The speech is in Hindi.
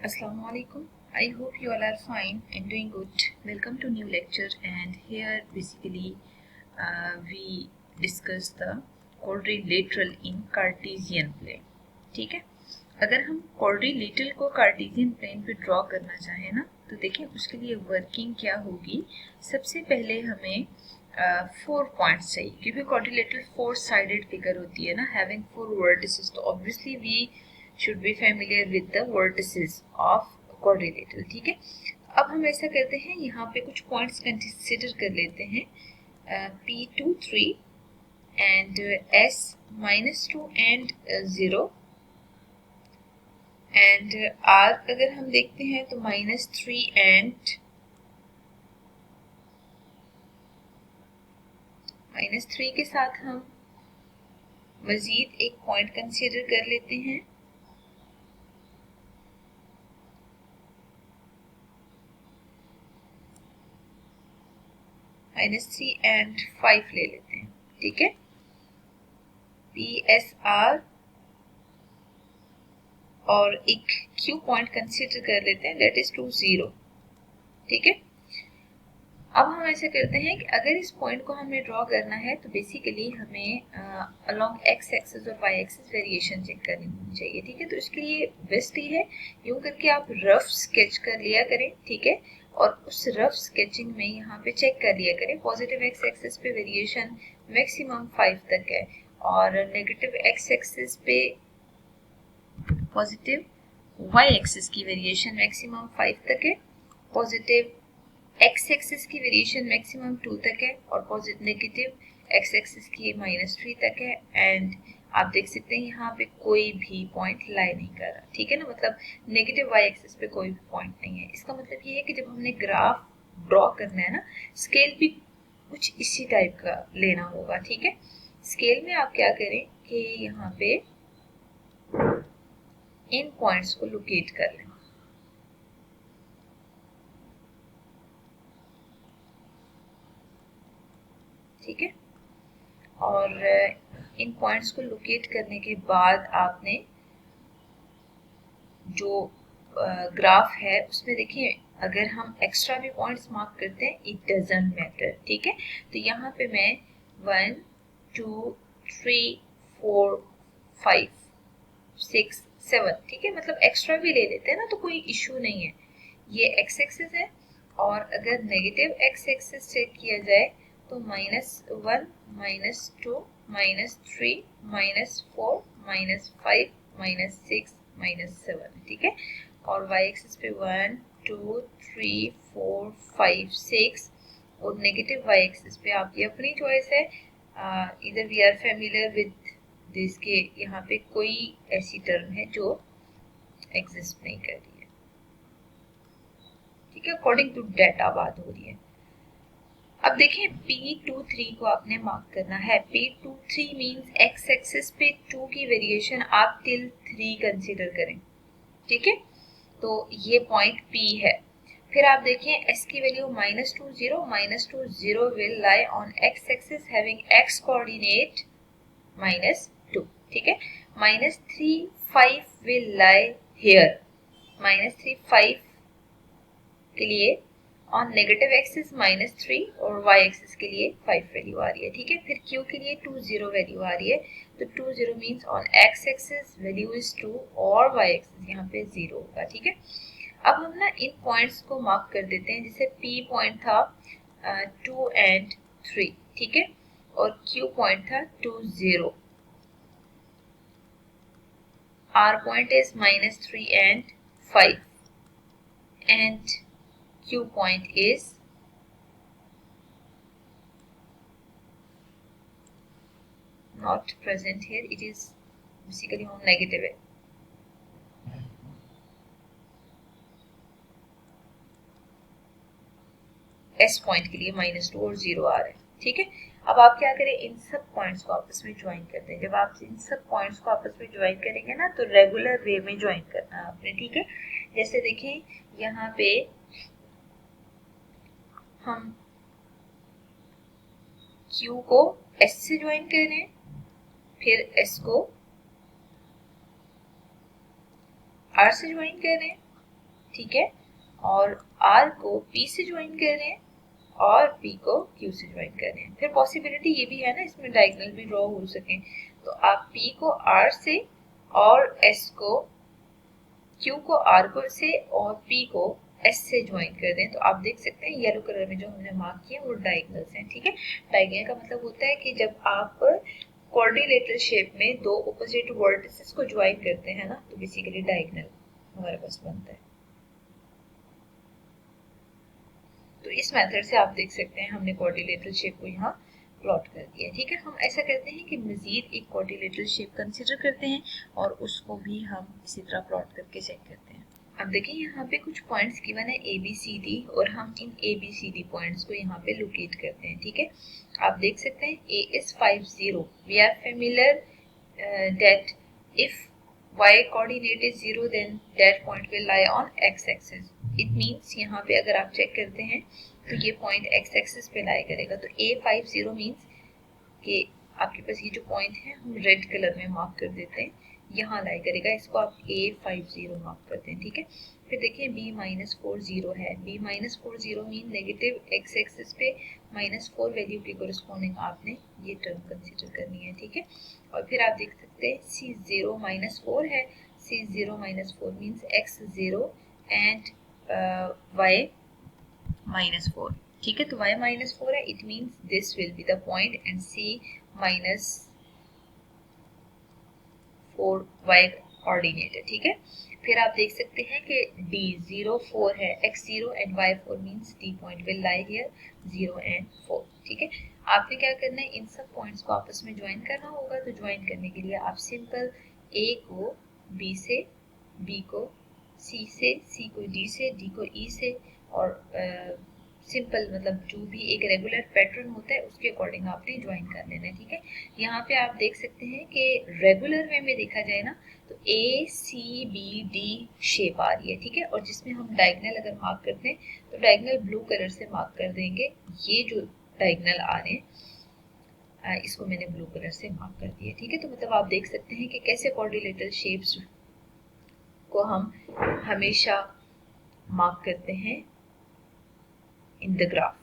Assalamu alaikum. I hope you all are fine and doing good. Welcome to new lecture, and here basically we discuss the quadrilateral in Cartesian plane. ठीक है, अगर हम quadrilateral को Cartesian plane पे ड्रॉ करना चाहें ना तो देखिए उसके लिए वर्किंग क्या होगी। सबसे पहले हमें 4 पॉइंट्स चाहिए क्योंकि quadrilateral 4 साइडेड फिगर होती है ना, हैविंग 4 वर्टिसेस, तो obviously we should be familiar with the vertices of quadrilateral। ठीक है, अब हम ऐसा करते हैं, यहाँ पे कुछ पॉइंट्स कंसिडर कर लेते हैं, P2 3 and S -2 and 0 and R अगर हम देखते हैं तो -3 एंड -3 के साथ हम मजीद एक पॉइंट कंसिडर कर लेते हैं, -3 एंड 5 ले लेते हैं। ठीक है, PSR और एक Q पॉइंट कंसिडर कर लेते हैं, दैट इज 2 0। ठीक है, अब हम ऐसा करते हैं कि अगर इस पॉइंट को हमें ड्रॉ करना है तो बेसिकली हमें अलोंग एक्स एक्सिस और वाई एक्सिस वेरिएशन चेक करनी चाहिए। ठीक है, तो इसके लिए बेस्ट ही है यूं करके आप रफ स्केच कर लिया करें। ठीक है, और उस रफ स्केचिंग में यहाँ पे चेक कर लिया करें, पॉजिटिव एक्स एक्सिस पे वेरिएशन मैक्सिमम 5 तक है और नेगेटिव एक्स एक्सिस पे पॉजिटिव वाई एक्सिस की वेरिएशन मैक्सिमम 5 तक है, पॉजिटिव एक्स एक्सिस की वेरिएशन मैक्सिमम 2 तक है और पॉजिटिव नेगेटिव एक्स एक्सिस की -3 तक है। एंड आप देख सकते हैं यहाँ पे कोई भी पॉइंट लाई नहीं कर रहा। ठीक है ना, मतलब नेगेटिव वाई एक्सिस पे कोई भी पॉइंट नहीं है। इसका मतलब ये है कि जब हमने ग्राफ ड्रॉ करना है ना, स्केल भी कुछ इसी टाइप का लेना होगा। ठीक है, स्केल में आप क्या करें कि यहाँ पे इन पॉइंट्स को लोकेट कर लें। ठीक है, और इन पॉइंट्स को लोकेट करने के बाद आपने जो ग्राफ है उसमें देखिए अगर हम एक्स्ट्रा भी पॉइंट्स मार्क करते हैं इट डजंट मैटर। ठीक है, तो यहाँ पे मैं 1 2 3 4 5 6 7, ठीक है, मतलब एक्स्ट्रा भी ले लेते हैं ना तो कोई इशू नहीं है। ये एक्स एक्सिस है और अगर नेगेटिव एक्स एक्सिस चेक किया जाए तो -1 -2 -3 -4 -5 -6 -7। ठीक है, और y एक्सिस पे 1 2 3 4 5 6 और नेगेटिव y एक्सिस पे आपकी अपनी चॉइस है, इधर we are familiar with this के यहाँ पे कोई ऐसी टर्म है जो एग्जिस्ट नहीं कर रही है। ठीक है, अकॉर्डिंग टू डेटा बात हो रही है। अब देखिए P23 को आपने मार्क करना है। P23 मींस एक्स एक्सिस पे 2 की वेरिएशन आप टिल 3 कंसीडर करें। ठीक है, तो ये पॉइंट P है। फिर आप देखें S की value -2 0 will lie on x axis having x coordinate -2। ठीक है, -3 5 विल लाई हियर, -3 5 के लिए ऑन नेगेटिव एक्सिस -3 और y एक्सिस के लिए 5 वैल्यू आ रही है। ठीक है, फिर q के लिए 2 0 वैल्यू आ रही है, तो 2 0 means on x axis value is 2 और y एक्सिस यहाँ पे 0 होगा। ठीक है, अब हम ना इन पॉइंट्स को मार्क कर देते हैं, जैसे p पॉइंट था 2 एंड 3। ठीक है, और q पॉइंट था 2 0, r point is -3 and 5 and q point is not present here, it is basically on negative है। s पॉइंट के लिए -2 और 0 आ रहा है। ठीक है, अब आप क्या करें, इन सब पॉइंट्स को आपस में ज्वाइन करते हैं। जब आप इन सब पॉइंट्स को आपस में ज्वाइन करेंगे ना तो रेगुलर वे में ज्वाइन करना है आपने। ठीक है, जैसे देखें यहाँ पे हम q को s से ज्वाइन कर रहे हैं, फिर s को r से ज्वाइन कर रहे हैं ठीक है, और R को P से ज्वाइन कर रहे हैं और P को Q से ज्वाइन कर रहे हैं। फिर पॉसिबिलिटी ये भी है ना इसमें डायगोनल भी ड्रॉ हो सके, तो आप P को R से और S को Q को R को से और P को S से ज्वाइन कर दें, तो आप देख सकते हैं येलो कलर में जो हमने मार्क किया वो डायगोनल्स हैं। ठीक है, डायगोनल का मतलब होता है कि जब आप क्वाड्रिलेटरल शेप में दो ऑपोजिट वर्टिसेस को ज्वाइन करते हैं ना, तो बेसिकली डायगोनल हमारे पास बनता है। तो इस मेथड से आप देख सकते हैं हमने क्वाड्रिलेटरल शेप को यहाँ प्लॉट कर दिया। ठीक है, हम ऐसा करते हैं कि मजीद एक क्वाड्रिलेटरल शेप कंसिडर करते हैं और उसको भी हम इसी तरह प्लॉट करके चेक करते हैं। अब देखिए यहाँ पे कुछ पॉइंट्स गिवन है ए बी सी डी, और हम इन A B C D points को यहाँ पे लोकेट करते हैं। ठीक है, आप देख सकते हैं A is 5 0, we are familiar that if y coordinate is 0 then that point will lie on x axis. It means यहाँ पे अगर आप चेक करते हैं तो ये पॉइंट x एक्सिस पे लाई करेगा। तो A50 मीन्स कि आपके पास ये जो पॉइंट है हम रेड कलर में मार्क कर देते हैं, यहाँ लाई करेगा, इसको आप A50 मार्क करते हैं। ठीक है, फिर देखिए B-4 0 है, B-4 0 mean negative x axis पे -4 वैल्यू के कोरिस्पोंडिंग आपने ये टर्म कंसीडर करनी है। ठीक है, और फिर आप देख सकते हैं C0 -4 है, C0 -4 means x0 and y-4। ठीक है, तो y-4 है, it means this will be the point and C-4 y coordinate है। ठीक है, फिर आप देख सकते हैं कि D0 4 है, x0 and y4 means D point will lie here 0 and 4। ठीक है, आपने क्या करना है, इन सब पॉइंट्स को आपस में ज्वाइन करना होगा। तो ज्वाइन करने के लिए आप सिंपल A को B से, B को C से, C को D से, D को E से, और सिंपल मतलब जो भी एक रेगुलर पैटर्न होता है उसके अकॉर्डिंग आपने ज्वाइन कर लेना है। ठीक है, यहाँ पे आप देख सकते हैं कि रेगुलर वे में देखा जाए ना तो ACBD शेप आ रही है। ठीक है, और जिसमें हम डायगोनल अगर मार्क करते हैं तो डायगोनल ब्लू कलर से मार्क कर देंगे। ये जो डायगोनल आ रहे हैं इसको मैंने ब्लू कलर से मार्क कर दिया। ठीक है, तो मतलब आप देख सकते हैं कि कैसे क्वाड्रिलेटरल शेप्स को हम हमेशा मार्क करते हैं in the graph.